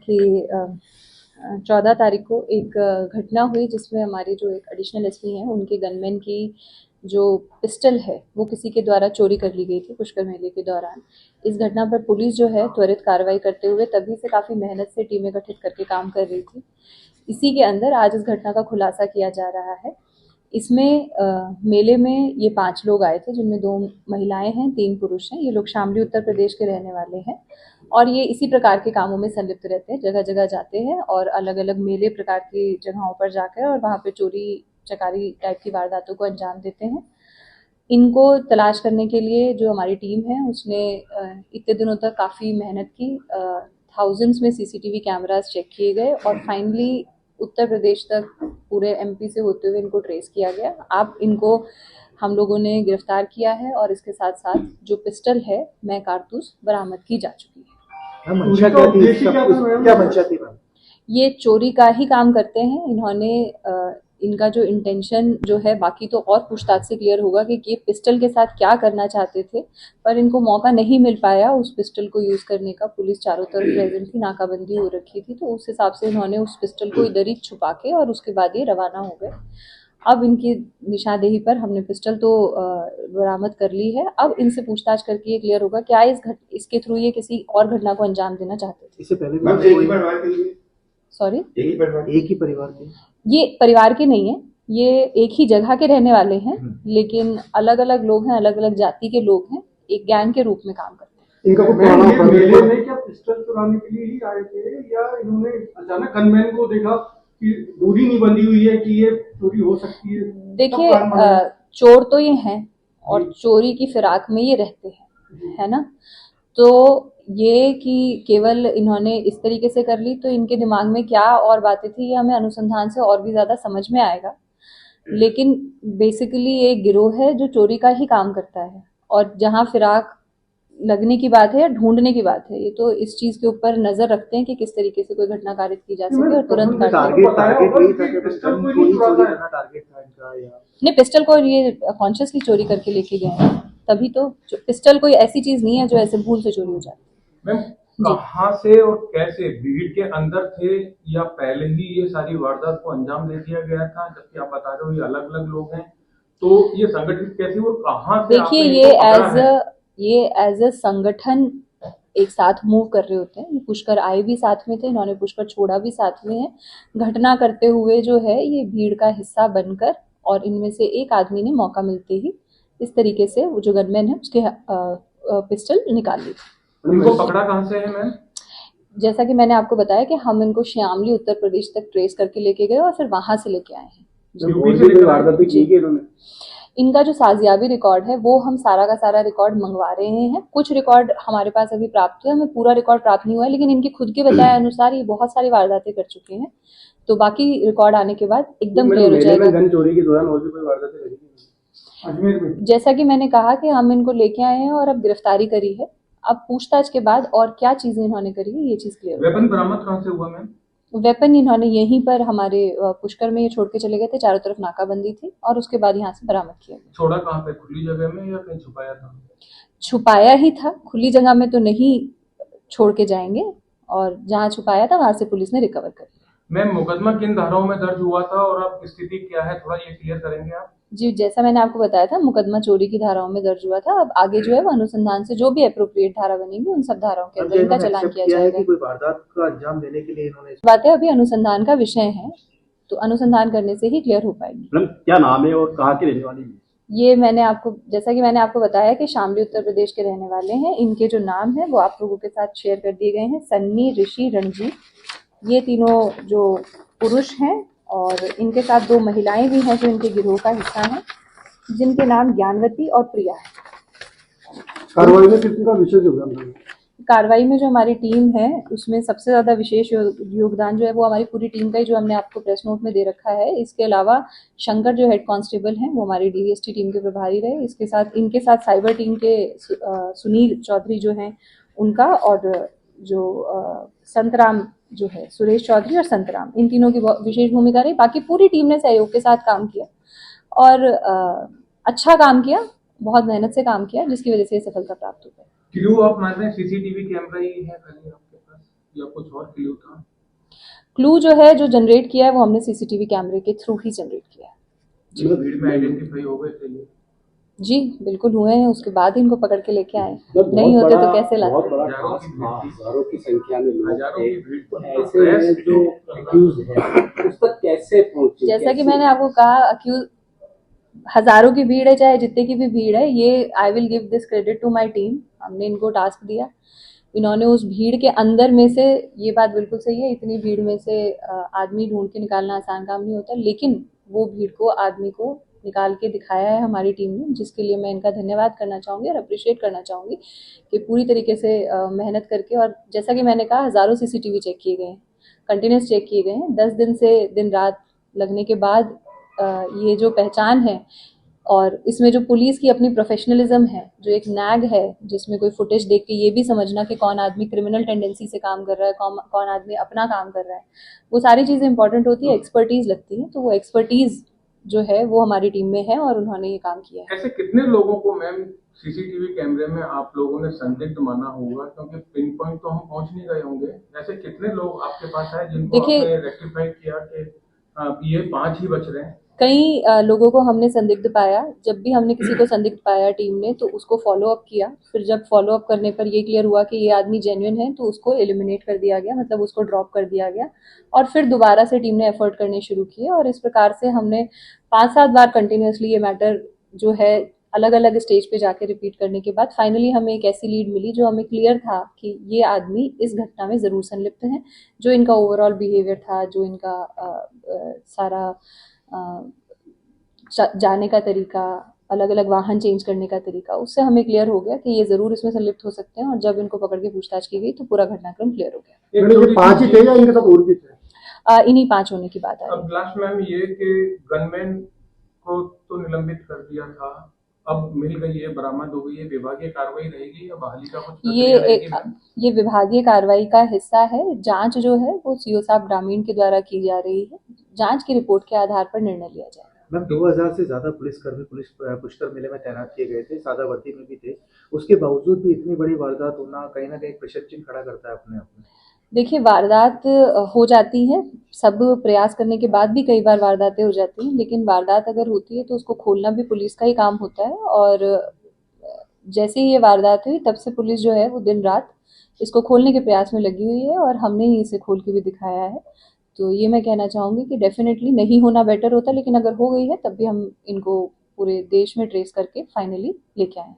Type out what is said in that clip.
कि 14 तारीख को एक घटना हुई जिसमें हमारे जो एक एडिशनल एसपी हैं उनके गनमैन की जो पिस्टल है वो किसी के द्वारा चोरी कर ली गई थी पुष्कर मेले के दौरान। इस घटना पर पुलिस जो है त्वरित कार्रवाई करते हुए तभी से काफ़ी मेहनत से टीमें गठित करके काम कर रही थी। इसी के अंदर आज इस घटना का खुलासा किया जा रहा है। इसमें मेले में ये 5 लोग आए थे जिनमें 2 महिलाएं हैं, 3 पुरुष हैं। ये लोग शामली उत्तर प्रदेश के रहने वाले हैं और ये इसी प्रकार के कामों में संलिप्त रहते हैं, जगह जगह जाते हैं और अलग अलग मेले प्रकार की जगहों पर जाकर और वहाँ पे चोरी चकारी टाइप की वारदातों को अंजाम देते हैं। इनको तलाश करने के लिए जो हमारी टीम है उसने इतने दिनों तक काफ़ी मेहनत की। थाउजेंड्स में सीसीटीवी कैमरास चेक किए गए और फाइनली उत्तर प्रदेश तक पूरे एमपी से होते हुए इनको ट्रेस किया गया। अब इनको हम लोगों ने गिरफ्तार किया है और इसके साथ साथ जो पिस्टल है मैं कारतूस बरामद की जा चुकी है। ये चोरी का ही काम करते हैं। इन्होंने इनका जो इंटेंशन जो है बाकी तो और पूछताछ से क्लियर होगा कि ये पिस्टल के साथ क्या करना चाहते थे, पर इनको मौका नहीं मिल पाया उस पिस्टल को यूज़ करने का। पुलिस चारों तरफ प्रेजेंट थी, नाकाबंदी हो रखी थी, तो उस हिसाब से इन्होंने उस पिस्टल को इधर ही छुपा के और उसके बाद ये रवाना हो गए। अब इनकी निशानदेही पर हमने पिस्टल तो बरामद कर ली है। अब इनसे पूछताछ करके ये क्लियर होगा क्या इसके थ्रू ये किसी और घटना को अंजाम देना चाहते थे। इससे पहले सॉरी, एक ही परिवार के? ये परिवार के नहीं है, ये एक ही जगह के रहने वाले हैं, लेकिन अलग अलग लोग हैं, अलग अलग जाति के लोग हैं, एक गैंग के रूप में काम करते हैं। इनका मेले में क्या पिस्टल चुराने के लिए ही आए थे या इन्होंने अचानक गनमैन को देखा कि दूरी नहीं बंधी हुई है कि ये चोरी हो सकती है? देखिए, चोर तो ये हैं और चोरी की फिराक में ये रहते हैं, है ना। तो ये कि केवल इन्होंने इस तरीके से कर ली तो इनके दिमाग में क्या और बातें थी ये हमें अनुसंधान से और भी ज़्यादा समझ में आएगा। लेकिन बेसिकली ये गिरोह है जो चोरी का ही काम करता है और जहाँ फिराक लगने की बात है या ढूंढने की बात है, ये तो इस चीज के ऊपर नजर रखते हैं कि किस तरीके से कोई घटना कारित की जा सके और तुरंत नहीं, पिस्टल को ये कॉन्शियसली चोरी करके लेके गए हैं, तभी तो पिस्टल कोई ऐसी चीज नहीं है जो ऐसे भूल से चोरी हो जाती है। मैम, कहाँ से और कैसे, भीड़ के अंदर थे या पहले ही ये सारी वारदात को अंजाम दे दिया गया था? जबकि आप बता रहे हो ये अलग अलग लोग हैं, तो ये संगठित कैसे और कहाँ से? देखिए, ये एज अ संगठन एक साथ मूव कर रहे होते हैं। पुष्कर आए भी साथ में थे, इन्होंने पुष्कर छोड़ा भी साथ में है। घटना करते हुए जो है ये भीड़ का हिस्सा बनकर और इनमें से एक आदमी ने मौका मिलते ही इस तरीके से वो जो गनमैन है उसके पिस्टल निकाल ली। इनको पकड़ा कहाँ से है मैम? जैसा कि मैंने आपको बताया कि हम इनको शामली उत्तर प्रदेश तक ट्रेस करके लेके गए और फिर वहां से लेके आए हैं। इनका जो साजियाबी रिकॉर्ड है वो हम सारा का सारा रिकॉर्ड मंगवा रहे हैं। कुछ रिकॉर्ड हमारे पास अभी प्राप्त हुआ है, हमें पूरा रिकॉर्ड प्राप्त नहीं हुआ है, लेकिन इनके खुद के बताए अनुसार ये बहुत सारी वारदातें कर चुके हैं। तो बाकी रिकॉर्ड आने के बाद एकदम क्लियर हो जाएगा। गन चोरी के दौरान और भी कोई वारदातें लगी अजमेर में? जैसा कि मैंने कहा कि हम इनको लेके आए हैं और अब गिरफ्तारी करी है। अब पूछताछ के बाद और क्या चीजें इन्होंने करी है ये चीज क्लियर। वेपन बरामद कहाँ से हुआ मैम? वेपन इन्होंने यहीं पर हमारे पुष्कर में ये छोड़ के चले गए थे, चारों तरफ नाकाबंदी थी और उसके बाद यहाँ से बरामद किया गया। छोड़ा कहाँ पे, खुली जगह में या कहीं छुपाया था? छुपाया ही था, खुली जगह में तो नहीं छोड़ के जाएंगे और जहाँ छुपाया था वहां से पुलिस ने रिकवर कर लिया। मैम, मुकदमा किन धाराओं में दर्ज हुआ था और अब स्थिति क्या है, थोड़ा ये क्लियर करेंगे आप? जी, जैसा मैंने आपको बताया था, मुकदमा चोरी की धाराओं में दर्ज हुआ था। अब आगे जो है वो अनुसंधान से जो भी एप्रोप्रिएट धारा बनेगी उन सब धाराओं के अंदर इनका चलान किया जाएगा। कोई वारदात का अंजाम देने के लिए इन्होंने बातें अभी अनुसंधान का विषय है, तो अनुसंधान करने से ही क्लियर हो पाएगी। मैम, क्या नाम है और कहाँ की रहने वाली है? ये मैंने आपको, जैसा कि मैंने आपको बताया कि शामली उत्तर प्रदेश के रहने वाले हैं। इनके जो नाम है वो आप लोगों के साथ शेयर कर दिए गए हैं। सन्नी, ऋषि, रणजीत, ये तीनों जो पुरुष हैं और इनके साथ 2 महिलाएं भी हैं जो इनके गिरोह का हिस्सा हैं, जिनके नाम ज्ञानवती और प्रिया है। कार्रवाई में किसका विशेष योगदान है? कार्रवाई में जो हमारी टीम है उसमें सबसे ज़्यादा विशेष योगदान जो है वो हमारी पूरी टीम का ही, जो हमने आपको प्रेस नोट में दे रखा है। इसके अलावा शंकर जो हेड कांस्टेबल हैं वो हमारी डीवीएसटी टीम के प्रभारी रहे। इसके साथ इनके साथ साइबर टीम के सुनील चौधरी जो हैं उनका, और जो संतराम जो है, सुरेश चौधरी और संतराम, इन तीनों की विशेष भूमिका रही। बाकी पूरी टीम ने सहयोग के साथ काम किया और अच्छा काम किया, बहुत मेहनत से काम किया, जिसकी वजह से सफलता प्राप्त हो गई। क्लू आप मान रहे हैं सीसीटीवी कैमरा ही है खाली आपके पास? या कुछ और क्लू था? क्लू जो है, जो जनरेट किया है, वो हमने सीसीटीवी कैमरे के थ्रू ही जनरेट किया है। जी, भीड़ में आइडेंटिफाई हो गए थे ये? जी बिल्कुल हुए हैं, उसके बाद ही इनको पकड़ के लेके आए। बहुत नहीं होते बड़ा- तो कैसे बहुत लाते। बड़ा हजारों टास्क की था, भीड़ थी। हजारों की संख्या में लोग हजारों थे। की भीड़ तो थी। ऐसे में जो अक्यूज है उस तक कैसे पहुंचे? जैसा कि कैसे- मैंने आपको कहा, अक्यूज हजारों की भीड़ है, चाहे जितने की भी भीड़ है, ये I will give this credit to my team. हमने इनको टास्क दिया, इन्होंने उस भीड़ के अंदर में से, ये बात बिल्कुल सही है, इतनी भीड़ में से आदमी ढूंढ के निकालना आसान काम नहीं होता, लेकिन वो भीड़ को, आदमी को निकाल के दिखाया है हमारी टीम ने, जिसके लिए मैं इनका धन्यवाद करना चाहूँगी और अप्रिशिएट करना चाहूँगी कि पूरी तरीके से मेहनत करके, और जैसा कि मैंने कहा, हज़ारों सीसीटीवी चेक किए गए हैं, कंटिन्यूस चेक किए गए हैं, 10 दिन से दिन रात लगने के बाद ये जो पहचान है, और इसमें जो पुलिस की अपनी प्रोफेशनलिज्म है, जो एक नैग है, जिसमें कोई फुटेज देख के ये भी समझना कि कौन आदमी क्रिमिनल टेंडेंसी से काम कर रहा है, कौन आदमी अपना काम कर रहा है, वो सारी चीज़ें इंपॉर्टेंट होती है, एक्सपर्टीज़ लगती है। तो वो एक्सपर्टीज़ जो है वो हमारी टीम में है और उन्होंने ये काम किया है। ऐसे कितने लोगों को मैम सीसीटीवी कैमरे में आप लोगों ने संदिग्ध माना होगा, क्योंकि पिन पॉइंट तो हम पहुंच नहीं गए होंगे, ऐसे कितने लोग आपके पास आए जिनको देखिए, आपने रेक्टिफाई किया कि ये 5 ही बच रहे हैं? कई लोगों को हमने संदिग्ध पाया। जब भी हमने किसी को संदिग्ध पाया टीम ने, तो उसको फॉलो अप किया। फिर जब फॉलो अप करने पर ये क्लियर हुआ कि ये आदमी जेन्युइन है, तो उसको एलिमिनेट कर दिया गया, मतलब उसको ड्रॉप कर दिया गया, और फिर दोबारा से टीम ने एफर्ट करने शुरू किए, और इस प्रकार से हमने 5-7 बार कंटिन्यूसली ये मैटर जो है अलग अलग स्टेज पे जाके रिपीट करने के बाद फाइनली हमें एक ऐसी लीड मिली जो हमें क्लियर था कि ये आदमी इस घटना में ज़रूर संलिप्त हैं। जो इनका ओवरऑल बिहेवियर था, जो इनका सारा जाने का तरीका, अलग अलग वाहन चेंज करने का तरीका, उससे हमें क्लियर हो गया कि ये ज़रूर इसमें संलिप्त हो सकते हैं, और जब इनको पकड़ के पूछताछ की गई तो पूरा घटनाक्रम क्लियर हो गया। एक छोटी 5 ही सी थे या इनके साथ और भी थे? इन्हीं 5 होने की बात आ रही अब लास्ट मैम ये कि गनमैन को तो निलंबित कर दिया था, अब मिल गई है, बरामद हो गई है, विभागीय कार्रवाई रहेगी या बहाली का कुछ है। ये प्रक्रिया रहेगी मैम? ये विभागीय कार्रवाई का हिस्सा है। जांच जो है वो सीओ साहब ग्रामीण के द्वारा की जा रही है। जांच की रिपोर्ट के आधार पर निर्णय लिया जाएगा। मैम 2000 से ज्यादा पुलिसकर्मी पुष्कर मेले में तैनात किए गए थे, सादा वर्दी में भी थे, उसके बावजूद भी इतनी बड़ी वारदात होना कहीं ना कहीं प्रश्न चिन्ह खड़ा करता है अपने आप में। देखिए, वारदात हो जाती है, सब प्रयास करने के बाद भी कई बार वारदातें हो जाती हैं, लेकिन वारदात अगर होती है तो उसको खोलना भी पुलिस का ही काम होता है। और जैसे ही ये वारदात हुई, तब से पुलिस जो है वो दिन रात इसको खोलने के प्रयास में लगी हुई है, और हमने ही इसे खोल के भी दिखाया है। तो ये मैं कहना चाहूँगी कि डेफिनेटली नहीं होना बेटर होता, लेकिन अगर हो गई है तब भी हम इनको पूरे देश में ट्रेस करके फाइनली लेके आए हैं।